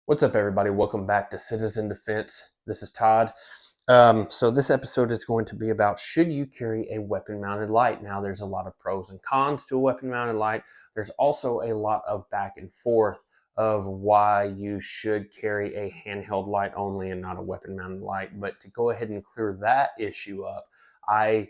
What's up, everybody? Welcome back to Citizen Defense. This is Todd. So this episode is going to be about, should you carry a weapon-mounted light? Now, there's a lot of pros and cons to a weapon-mounted light. There's also a lot of back and forth of why you should carry a handheld light only and not a weapon-mounted light. But to go ahead and clear that issue up, I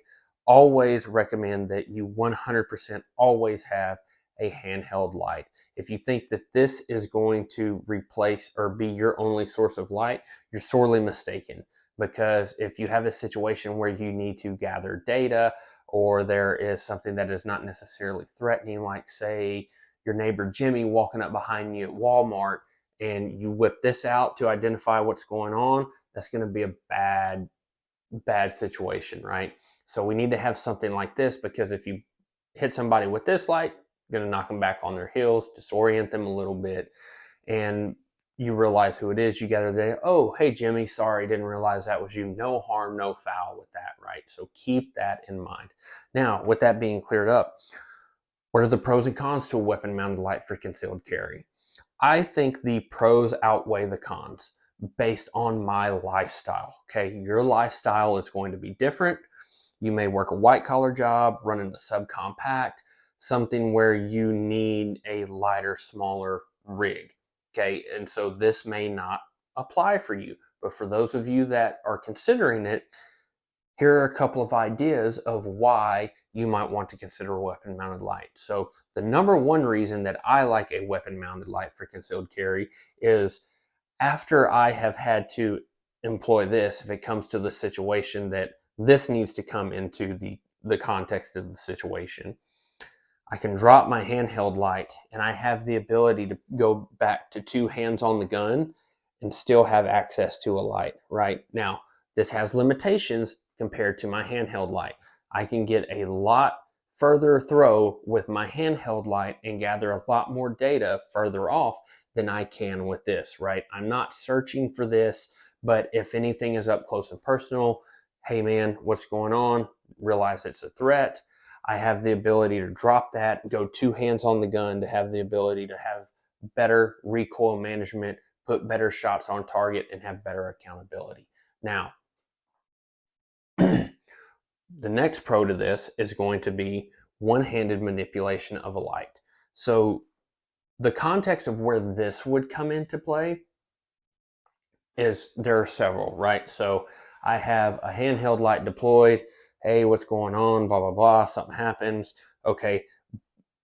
always recommend that you 100% always have a handheld light. If you think that this is going to replace or be your only source of light, you're sorely mistaken. Because if you have a situation where you need to gather data, or there is something that is not necessarily threatening, like say your neighbor Jimmy walking up behind you at Walmart, and you whip this out to identify what's going on, that's going to be a bad situation, right? So we need to have something like this, because if you hit somebody with this light, you're going to knock them back on their heels, disorient them a little bit, and you realize who it is. You gather there, oh, hey, Jimmy, sorry, didn't realize that was you. No harm, no foul with that, right? So keep that in mind. Now, with that being cleared up, what are the pros and cons to a weapon-mounted light for concealed carry? I think the pros outweigh the cons based on my lifestyle. Okay, your lifestyle is going to be different. You may work a white-collar job, running a subcompact, something where you need a lighter, smaller rig. Okay, and so this may not apply for you. But for those of you that are considering it, here are a couple of ideas of why you might want to consider a weapon-mounted light. So the number one reason that I like a weapon-mounted light for concealed carry is, after I have had to employ this, if it comes to the situation that this needs to come into the context of the situation, I can drop my handheld light and I have the ability to go back to two hands on the gun and still have access to a light. Right now, this has limitations compared to my handheld light. I can get a lot further throw with my handheld light and gather a lot more data further off than I can with this, right? I'm not searching for this, but if anything is up close and personal, hey man, what's going on? Realize it's a threat. I have the ability to drop that, go two hands on the gun, to have the ability to have better recoil management, put better shots on target, and have better accountability. Now, the next pro to this is going to be one-handed manipulation of a light. So the context of where this would come into play is, there are several, right? So I have a handheld light deployed. Hey, what's going on? Blah, blah, blah. Something happens. Okay,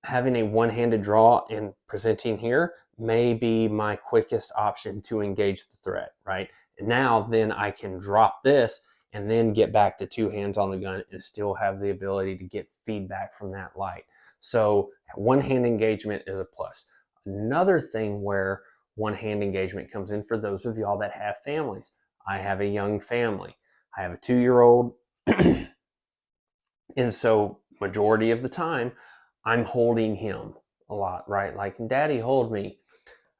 having a one-handed draw and presenting here may be my quickest option to engage the threat, right? And now then I can drop this and then get back to two hands on the gun and still have the ability to get feedback from that light. So one-hand engagement is a plus. Another thing where one-hand engagement comes in, for those of y'all that have families. I have a young family. I have a 2-year-old. And so majority of the time, I'm holding him a lot, right? Like, Daddy, hold me.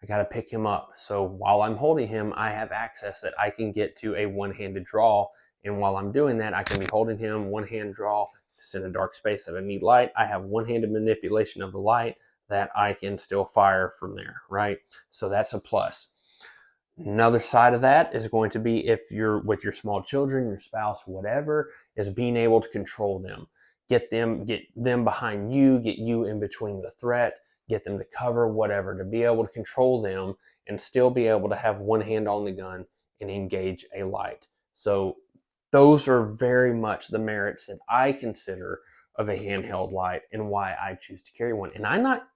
I got to pick him up. So while I'm holding him, I have access that I can get to a one-handed draw. And while I'm doing that, I can be holding him, one-hand draw. If it's in a dark space that I need light, I have one-handed manipulation of the light that I can still fire from there, right? So that's a plus. Another side of that is going to be, if you're with your small children, your spouse, whatever, is being able to control them. Get them behind you, get you in between the threat, get them to cover, whatever, to be able to control them and still be able to have one hand on the gun and engage a light. So those are very much the merits that I consider of a handheld light and why I choose to carry one. And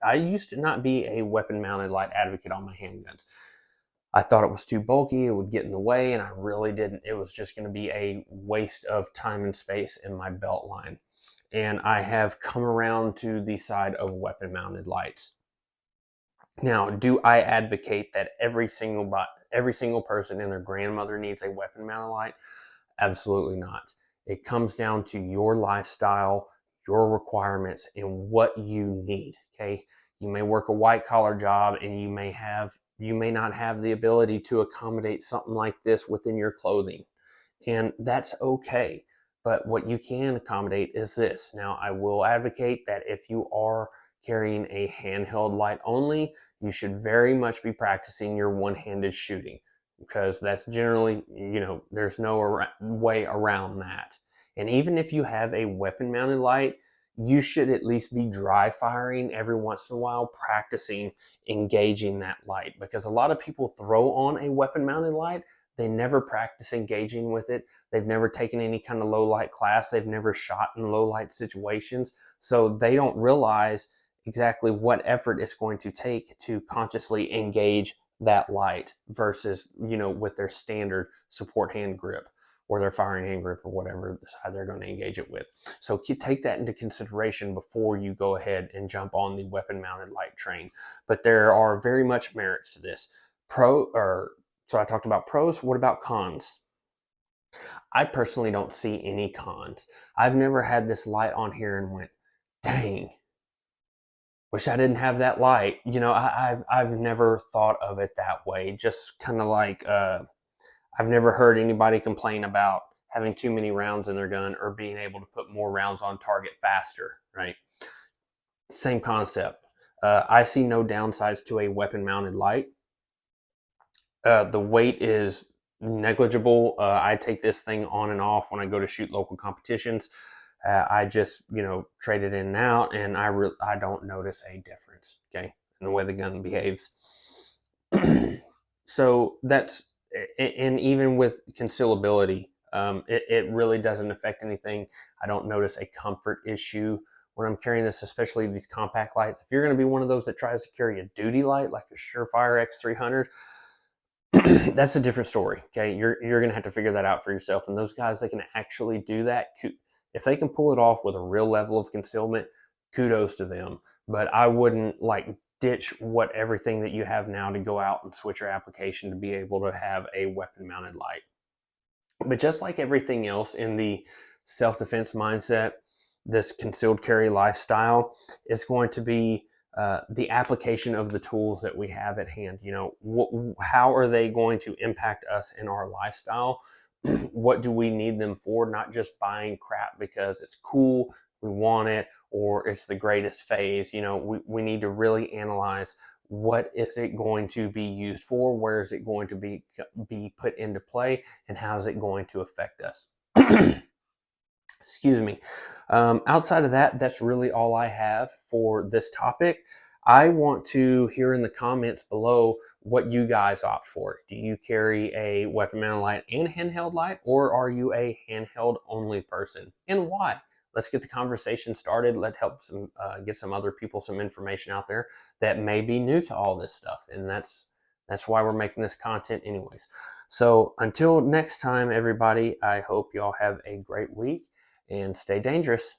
I used to not be a weapon-mounted light advocate on my handguns. I thought it was too bulky, it would get in the way, and I really didn't. It was just going to be a waste of time and space in my belt line. And I have come around to the side of weapon-mounted lights. Now, do I advocate that every single person and their grandmother needs a weapon-mounted light? Absolutely not. It comes down to your lifestyle, your requirements, and what you need. Okay, you may work a white-collar job, and you may not have the ability to accommodate something like this within your clothing, and that's okay. But what you can accommodate is this. Now, I will advocate that if you are carrying a handheld light only, you should very much be practicing your one-handed shooting, because that's generally, there's no way around that. And even if you have a weapon mounted light, you should at least be dry firing every once in a while, practicing engaging that light, because a lot of people throw on a weapon mounted light. They never practice engaging with it. They've never taken any kind of low light class. They've never shot in low light situations. So they don't realize exactly what effort it's going to take to consciously engage that light versus, with their standard support hand grip or their firing hand grip or whatever side they're going to engage it with. So take that into consideration before you go ahead and jump on the weapon mounted light train. But there are very much merits to this. So I talked about pros. What about cons? I personally don't see any cons. I've never had this light on here and went, dang, wish I didn't have that light. I've never thought of it that way. Just kind of like, I've never heard anybody complain about having too many rounds in their gun or being able to put more rounds on target faster, right? Same concept. I see no downsides to a weapon mounted light. The weight is negligible. I take this thing on and off when I go to shoot local competitions. I just, trade it in and out, and I don't notice a difference, okay, in the way the gun behaves. So that's, and even with concealability, it really doesn't affect anything. I don't notice a comfort issue when I'm carrying this, especially these compact lights. If you're going to be one of those that tries to carry a duty light like a Surefire X300, that's a different story. Okay, you're gonna have to figure that out for yourself. And those guys that can actually do that, if they can pull it off with a real level of concealment, kudos to them. But I wouldn't like ditch everything that you have now to go out and switch your application to be able to have a weapon mounted light. But just like everything else in the self-defense mindset, this concealed carry lifestyle is going to be the application of the tools that we have at hand. How are they going to impact us in our lifestyle? What do we need them for? Not just buying crap because it's cool, we want it, or it's the greatest phase. We need to really analyze, what is it going to be used for? Where is it going to be put into play? And how is it going to affect us? Excuse me. Outside of that, that's really all I have for this topic. I want to hear in the comments below what you guys opt for. Do you carry a weapon mounted light and handheld light, or are you a handheld only person, and why? Let's get the conversation started. Let's help get some other people some information out there that may be new to all this stuff, and that's why we're making this content anyways. So until next time, everybody, I hope y'all have a great week and stay dangerous.